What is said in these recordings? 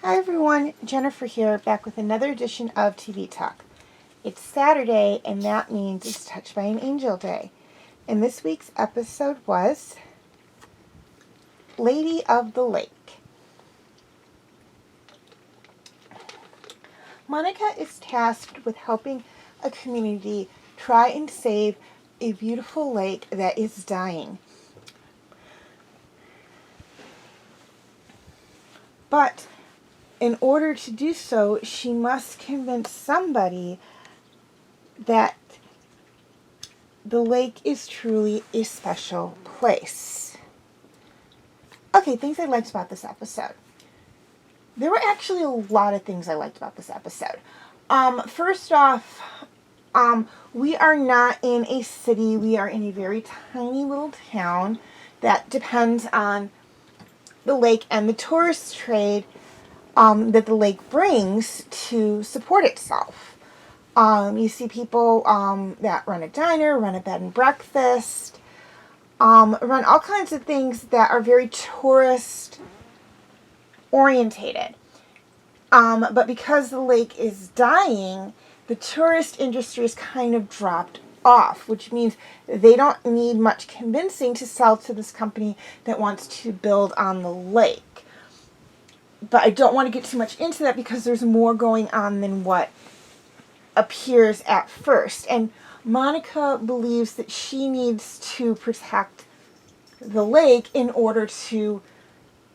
Hi everyone, Jennifer here, back with another edition of TV Talk. It's Saturday, and that means it's Touched by an Angel Day. And this week's episode was Lady of the Lake. Monica is tasked with helping a community try and save a beautiful lake that is dying. But in order to do so, she must convince somebody that the lake is truly a special place. Okay, things I liked about this episode. There were actually a lot of things I liked about this episode. First off, we are not in a city. We are in a very tiny little town that depends on the lake and the tourist trade that the lake brings to support itself. You see people that run a diner, run a bed and breakfast, run all kinds of things that are very tourist orientated. But because the lake is dying, the tourist industry is kind of dropped off, which means they don't need much convincing to sell to this company that wants to build on the lake. But I don't want to get too much into that because there's more going on than what appears at first. And Monica believes that she needs to protect the lake in order to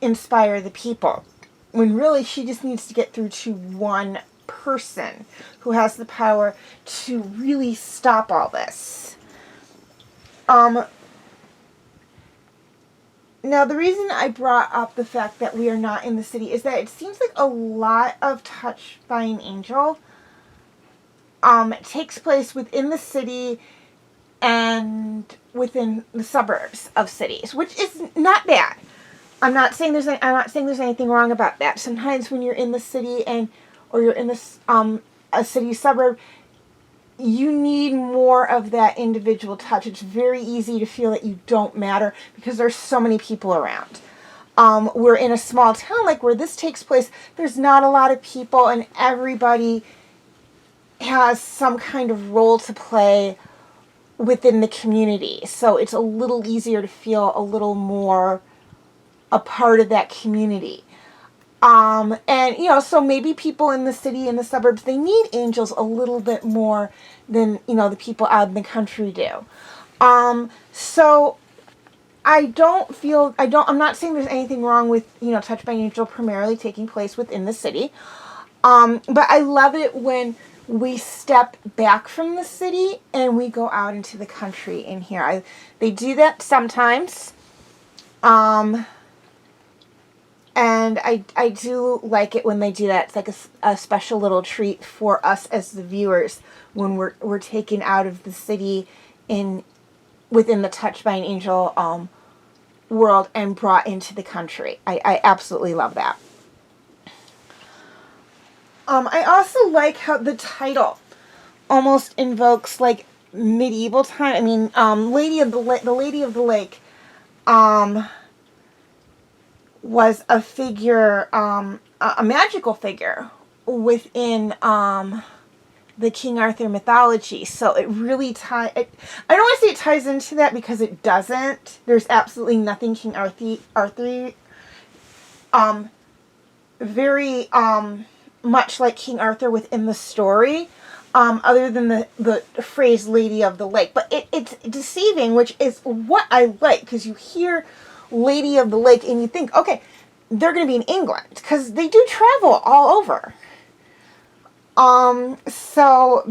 inspire the people, when really she just needs to get through to one person who has the power to really stop all this. Now, the reason I brought up the fact that we are not in the city is that it seems like a lot of Touched by an Angel takes place within the city and within the suburbs of cities, which is not bad. I'm not saying there's anything wrong about that. Sometimes when you're in the city or you're in this a city suburb, you need more of that individual touch. It's very easy to feel that you don't matter because there's so many people around. We're in a small town like where this takes place. There's not a lot of people, and everybody has some kind of role to play within the community. So it's a little easier to feel a little more a part of that community. And, so maybe people in the city and the suburbs, they need angels a little bit more than, the people out in the country do. So I'm not saying there's anything wrong with, Touched by an Angel primarily taking place within the city. But I love it when we step back from the city and we go out into the country in here. They do that sometimes. And I do like it when they do that. It's like a special little treat for us as the viewers when we're taken out of the city within the Touched by an Angel world and brought into the country. I absolutely love that. I also like how the title almost invokes like medieval time. I mean, the Lady of the Lake, was a figure, a magical figure within, the King Arthur mythology. So it really I don't want to say it ties into that, because it doesn't. There's absolutely nothing King Arthur, very, much like King Arthur within the story, other than the phrase Lady of the Lake. But it's deceiving, which is what I like, because you hear Lady of the Lake and you think, okay, they're going to be in England, because they do travel all over. So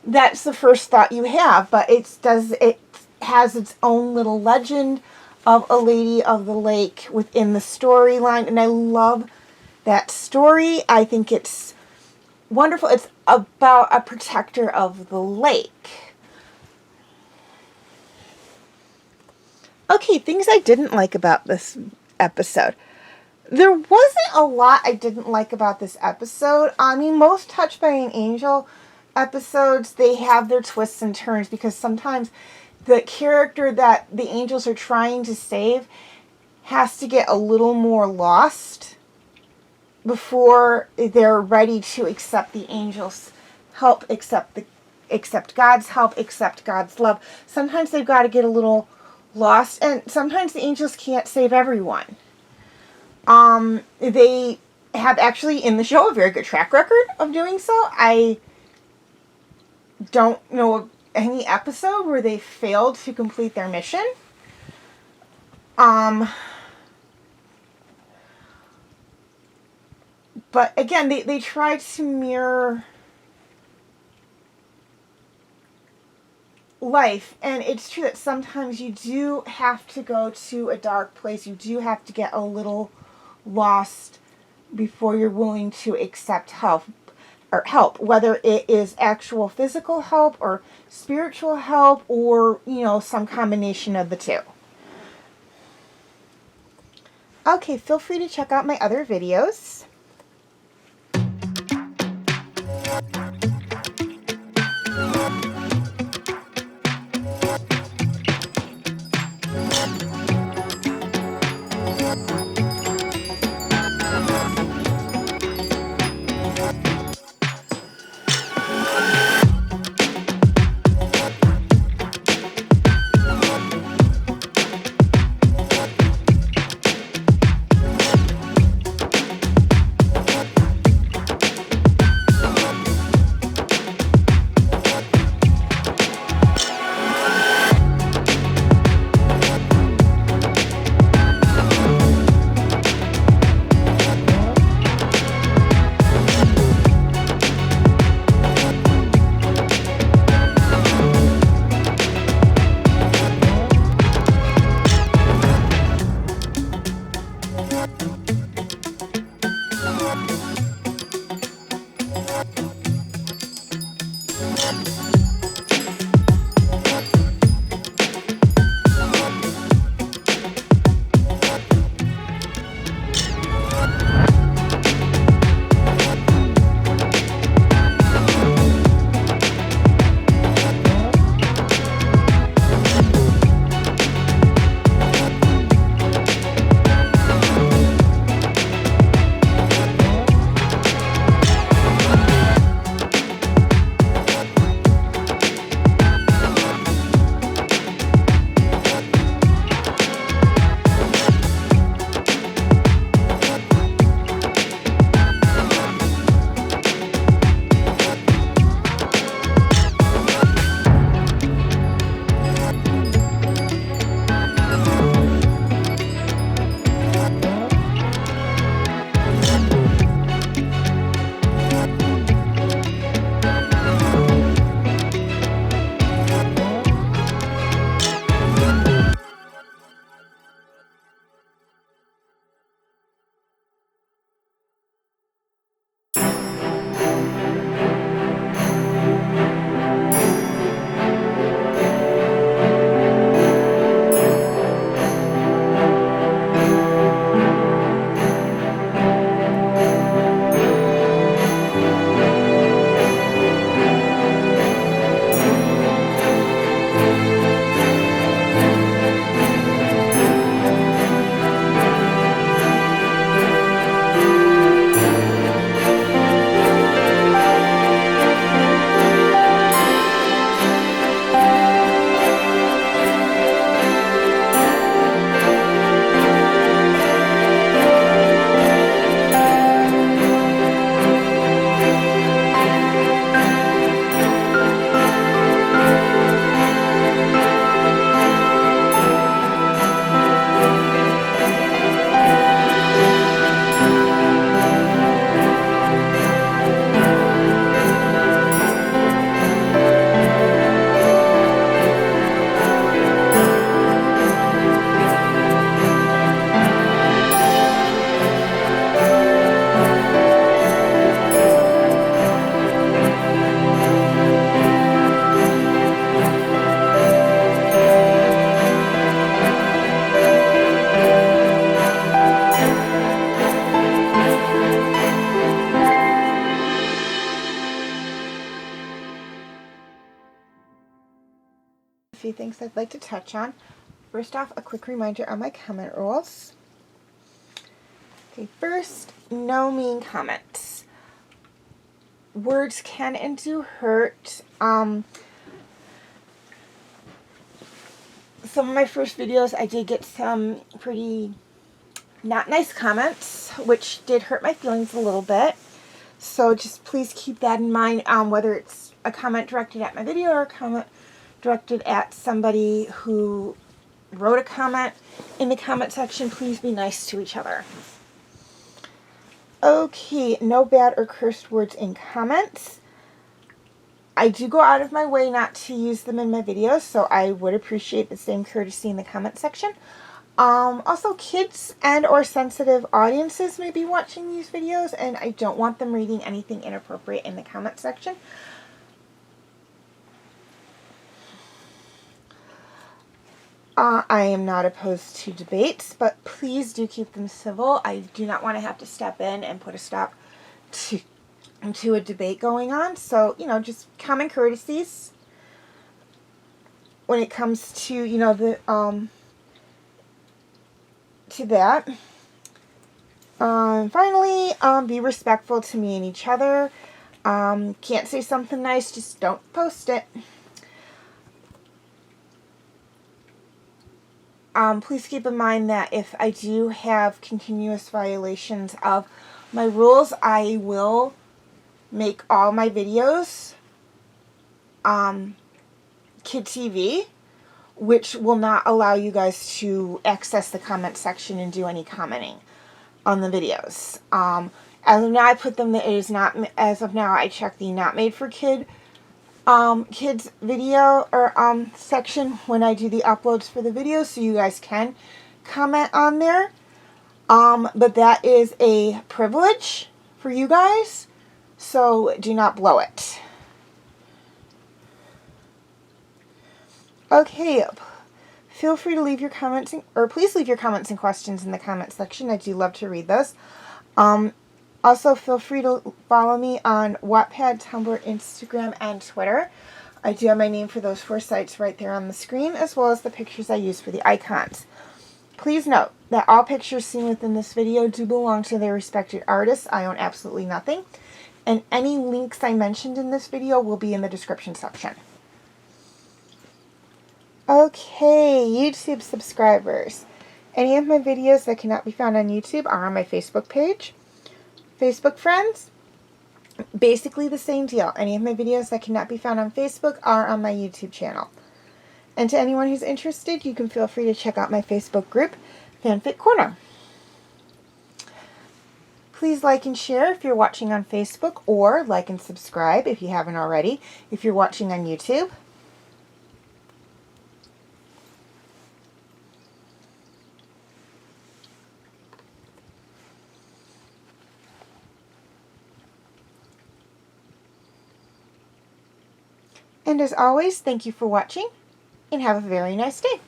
that's the first thought you have, but it has its own little legend of a Lady of the Lake within the storyline, and I love that story. I think it's wonderful. It's about a protector of the lake. Okay, things I didn't like about this episode. There wasn't a lot I didn't like about this episode. I mean, most Touched by an Angel episodes, they have their twists and turns, because sometimes the character that the angels are trying to save has to get a little more lost before they're ready to accept the angels' help, accept God's help, accept God's love. Sometimes they've got to get a little lost, and sometimes the angels can't save everyone. They have actually in the show a very good track record of doing so. I don't know of any episode where they failed to complete their mission. But again, they try to mirror life, and it's true that sometimes you do have to go to a dark place. You do have to get a little lost before you're willing to accept help, whether it is actual physical help or spiritual help, or some combination of the two. Okay, feel free to check out my other videos. few things I'd like to touch on. First off, a quick reminder on my comment rules. Okay, first, no mean comments. Words can and do hurt. Some of my first videos, I did get some pretty not nice comments, which did hurt my feelings a little bit. So just please keep that in mind, whether it's a comment directed at my video or a comment directed at somebody who wrote a comment in the comment section. Please be nice to each other. Okay, no bad or cursed words in comments. I do go out of my way not to use them in my videos, so I would appreciate the same courtesy in the comment section. Also, kids and or sensitive audiences may be watching these videos, and I don't want them reading anything inappropriate in the comment section. I am not opposed to debates, but please do keep them civil. I do not want to have to step in and put a stop to a debate going on. So, just common courtesies when it comes to, to that. Finally, be respectful to me and each other. Can't say something nice, just don't post it. Please keep in mind that if I do have continuous violations of my rules, I will make all my videos Kid TV, which will not allow you guys to access the comment section and do any commenting on the videos. As of now, I put them that it is not, as of now, I check the not made for kids video or section when I do the uploads for the videos, so you guys can comment on there. But that is a privilege for you guys, so do not blow it. Okay, feel free to leave your comments, please leave your comments and questions in the comment section. I do love to read those. Also, feel free to follow me on Wattpad, Tumblr, Instagram, and Twitter. I do have my name for those 4 sites right there on the screen, as well as the pictures I use for the icons. Please note that all pictures seen within this video do belong to their respective artists. I own absolutely nothing. And any links I mentioned in this video will be in the description section. Okay, YouTube subscribers. Any of my videos that cannot be found on YouTube are on my Facebook page. Facebook friends, basically the same deal. Any of my videos that cannot be found on Facebook are on my YouTube channel. And to anyone who's interested, you can feel free to check out my Facebook group, Fanfic Corner. Please like and share if you're watching on Facebook, or like and subscribe if you haven't already, if you're watching on YouTube. And as always, thank you for watching, and have a very nice day.